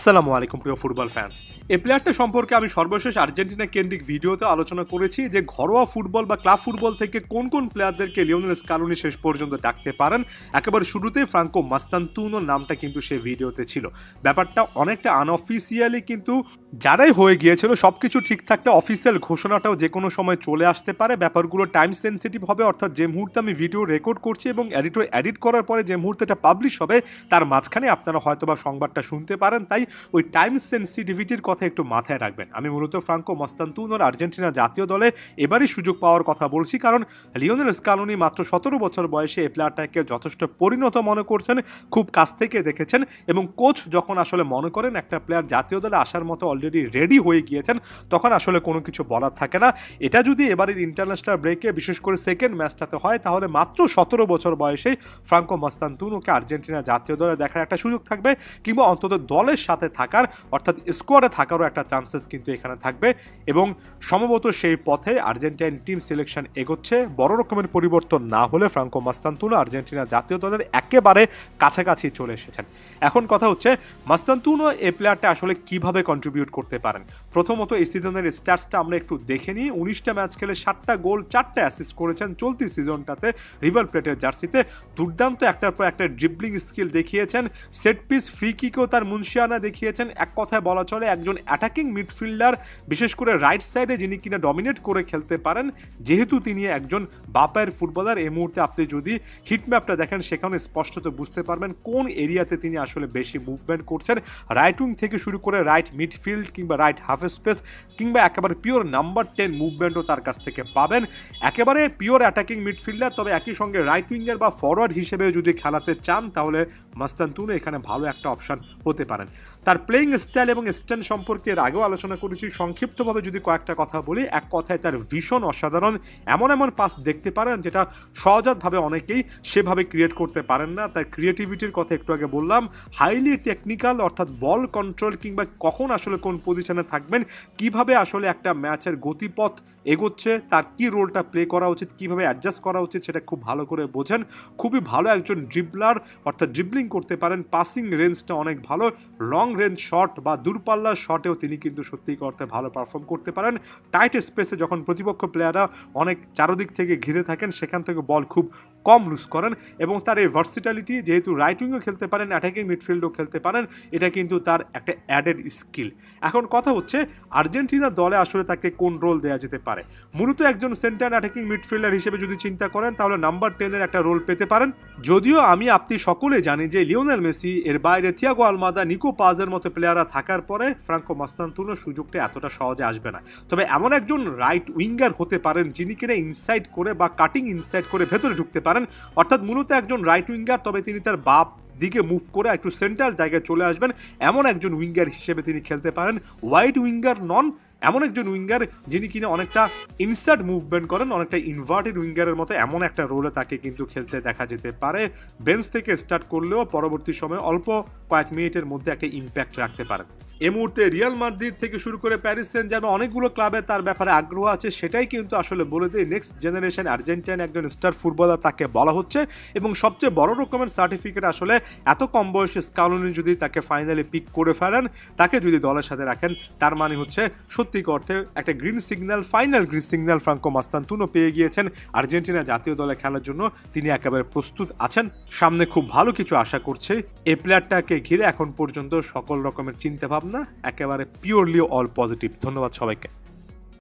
আসসালামু আলাইকুম প্রিয় ফুটবল ফ্যান্স। এই প্লেয়ারটা সম্পর্কে আমি সর্বশেষ আর্জেন্টিনা কেন্দ্রিক ভিডিওতে আলোচনা করেছি যে ঘরোয়া ফুটবল বা ক্লাব ফুটবল থেকে কোন কোন প্লেয়ারদেরকে লিওনেল স্কালোনি শেষ পর্যন্ত ডাকতে পারেন। একেবারে শুরুতেই ফ্রাঙ্কো মাস্তান্তুনোর নামটা কিন্তু সেই ভিডিওতে ছিল। ব্যাপারটা অনেকটা আনঅফিসিয়ালি কিন্তু যারাই হয়ে গিয়েছিল সবকিছু ঠিক থাকতে অফিসিয়াল ঘোষণাটাও যে কোনো সময় চলে আসতে পারে। ব্যাপারগুলো টাইম সেন্সিটিভ হবে, অর্থাৎ যে মুহূর্তে আমি ভিডিও রেকর্ড করছি এবং এডিটর এডিট করার পরে যে মুহূর্তে এটা পাবলিশ হবে তার মাঝখানে আপনারা হয়তোবা সংবাদটা শুনতে পারেন। তাই ওই টাইম সেন্সিটিভিটির কথা একটু মাথায় রাখবেন। আমি মূলত ফ্রাঙ্কো মাস্তান্তুনোর আর্জেন্টিনা জাতীয় দলে এবারই সুযোগ পাওয়ার কথা বলছি, কারণ লিওনেল স্কালোনি মাত্র 17 বছর বয়সে এই প্লেয়ারটাকে যথেষ্ট পরিণত মনে করছেন, খুব কাছ থেকে দেখেছেন এবং কোচ যখন আসলে মনে করেন একটা প্লেয়ার জাতীয় দলে আসার মতো অলরেডি রেডি হয়ে গিয়েছেন তখন আসলে কোনো কিছু বলার থাকে না। এটা যদি এবারের ইন্টারন্যাশনাল ব্রেকে বিশেষ করে সেকেন্ড ম্যাচটাতে হয় তাহলে মাত্র 17 বছর বয়সেই ফ্রাঙ্কো মাস্তান্তুনোকে আর্জেন্টিনা জাতীয় দলে দেখার একটা সুযোগ থাকবে, কিংবা অন্তত দলের সাথে থাকার অর্থাৎ স্কোয়াডে থাকারও একটা চান্সেস কিন্তু এখানে থাকবে এবং সম্ভবত সেই পথে আর্জেন্টাইন টিম সিলেকশন এগোচ্ছে। বড় রকমের পরিবর্তন না হলে ফ্রাঙ্কো মাস্তান্তুনো আর্জেন্টিনা জাতীয় দলের একেবারে কাছাকাছি চলে এসেছেন। এখন কথা হচ্ছে মাস্তান্তুনো এই প্লেয়ারটা আসলে কিভাবে কন্ট্রিবিউট করতে পারেন। প্রথমত এই সিজনের স্ট্যাটসটা আমরা একটু দেখে নিই। 19টা ম্যাচ খেলে 7টা গোল 4টা অ্যাসিস্ট করেছেন চলতি সিজনটাতে রিভার প্লেটের জার্সিতে। দুর্দান্ত একটার পর একটা ড্রিবলিং স্কিল দেখিয়েছেন, সেট পিস ফ্রি কিকেও তার মুন্সিয়ানা দেখিয়েছেন। এক কথায় বলা চলে একজন অ্যাটাকিং মিডফিল্ডার, বিশেষ করে রাইট সাইডে যিনি কিনা ডমিনেট করে খেলতে পারেন। যেহেতু তিনি একজন বাপায়ের ফুটবলার, এই মুহূর্তে আপনি যদি হিটম্যাপটা দেখেন সেখানে স্পষ্টত বুঝতে পারবেন কোন এরিয়াতে তিনি আসলে বেশি মুভমেন্ট করছেন। রাইট উইং থেকে শুরু করে রাইট মিডফিল্ড কিংবা রাইট হাফ স্পেস কিংবা একেবারে পিওর নাম্বার 10 মুভমেন্টও তার কাছ থেকে পাবেন। একেবারে পিওর অ্যাটাকিং মিডফিল্ডার, তবে একই সঙ্গে রাইট উইঙ্গার বা ফরওয়ার্ড হিসেবে যদি খেলাতে চান তাহলে মাস্তান্তুনো এখানে ভালো একটা অপশন হতে পারেন। তার প্লেইং স্টাইল এবং স্ট্যান্ড সম্পর্কে এর আগেও আলোচনা করেছি। সংক্ষিপ্তভাবে যদি কয়েকটা কথা বলি, এক কথায় তার ভীষণ অসাধারণ। এমন এমন পাস দেখতে পারেন যেটা সহজাতভাবে অনেকেই সেভাবে ক্রিয়েট করতে পারেন না। তার ক্রিয়েটিভিটির কথা একটু আগে বললাম। হাইলি টেকনিক্যাল, অর্থাৎ বল কন্ট্রোল কিংবা কখন আসলে কোন পজিশনে থাকবেন, কিভাবে আসলে একটা ম্যাচের গতিপথ এগোচ্ছে, তার কি রোলটা প্লে করা উচিত, কিভাবে অ্যাডজাস্ট করা উচিত সেটা খুব ভালো করে বোঝেন। খুবই ভালো একজন ড্রিবলার, অর্থাৎ ড্রিবলিং করতে পারেন। পাসিং রেঞ্জটা অনেক ভালো, লং রেঞ্জ শট বা দূরপাল্লার শটেও তিনি কিন্তু সত্যি করতে ভালো পারফর্ম করতে পারেন। টাইট স্পেসে যখন প্রতিপক্ষ প্লেয়াররা অনেক চারদিক থেকে ঘিরে থাকেন সেখান থেকে বল খুব কম লুজ করেন এবং তার এই ভার্সিটালিটি, যেহেতু রাইট উইংও খেলতে পারেন অ্যাটাকিং মিডফিল্ডও খেলতে পারেন, এটা কিন্তু তার একটা অ্যাডেড স্কিল। এখন কথা হচ্ছে আর্জেন্টিনা দলে আসলে তাকে কোন রোল দেওয়া যেতে পারে। মূলত একজন সেন্টার অ্যাটাকিং মিডফিল্ডার হিসেবে যদি চিন্তা করেন তাহলে নাম্বার 10-এর একটা রোল পেতে পারেন। যদিও আপনি সকলে জানি যে লিওনেল মেসি, এর বাইরে থিয়াগো আলমাদা, নিকো পাজের মতো প্লেয়াররা থাকার পরে ফ্রাঙ্কো মাস্তান্তুনোর সুযোগটা এতটা সহজে আসবে না। তবে এমন একজন রাইট উইঙ্গার হতে পারেন যিনি কিনা ইনসাইড করে বা কাটিং ইনসাইড করে ভেতরে ঢুকতে পারেন, অর্থাৎ মূলত একজন রাইট উইঙ্গার, তবে তিনি তার বাপ দিকে মুভ করে একটু সেন্ট্রাল জায়গায় চলে আসবেন এমন একজন উইঙ্গার হিসেবে তিনি খেলতে পারেন। ওয়াইড উইঙ্গার নন, এমন একজন উইঙ্গার যিনি কিনা অনেকটা ইনসার্ট মুভমেন্ট করেন, অনেকটা ইনভার্টেড উইঙ্গারের মতো এমন একটা রোলে তাকে কিন্তু খেলতে দেখা যেতে পারে। বেঞ্চ থেকে স্টার্ট করলেও পরবর্তী সময়ে অল্প কয়েক মিনিটের মধ্যে একটা ইম্প্যাক্ট রাখতে পারেন। এই মুহূর্তে রিয়াল মাদ্রিদ থেকে শুরু করে প্যারিস সেন্ট জার্মান অনেকগুলো ক্লাবে তার ব্যাপারে আগ্রহ আছে, সেটাই কিন্তু আসলে বলে দেয় নেক্সট জেনারেশন আর্জেন্টাইন একজন স্টার ফুটবলার তাকে বলা হচ্ছে। এবং সবচেয়ে বড় রকমের সার্টিফিকেট আসলে এত কম বয়সে স্কালোনি যদি তাকে ফাইনালি পিক করে ফেলেন, তাকে যদি দলের সাথে রাখেন, তার মানে হচ্ছে সত্যি অর্থে একটা green signal, final green signal Franco Mastantuono পেয়ে গিয়েছেন। আর্জেন্টিনা জাতীয় দলে খেলার জন্য তিনি একেবারে প্রস্তুত আছেন। সামনে খুব ভালো কিছু আশা করছে। এই প্লেয়ারটাকে ঘিরে এখন পর্যন্ত সকল রকমের চিন্তা ভাবনা একেবারে পিওরলি অল পজিটিভ। ধন্যবাদ সবাইকে।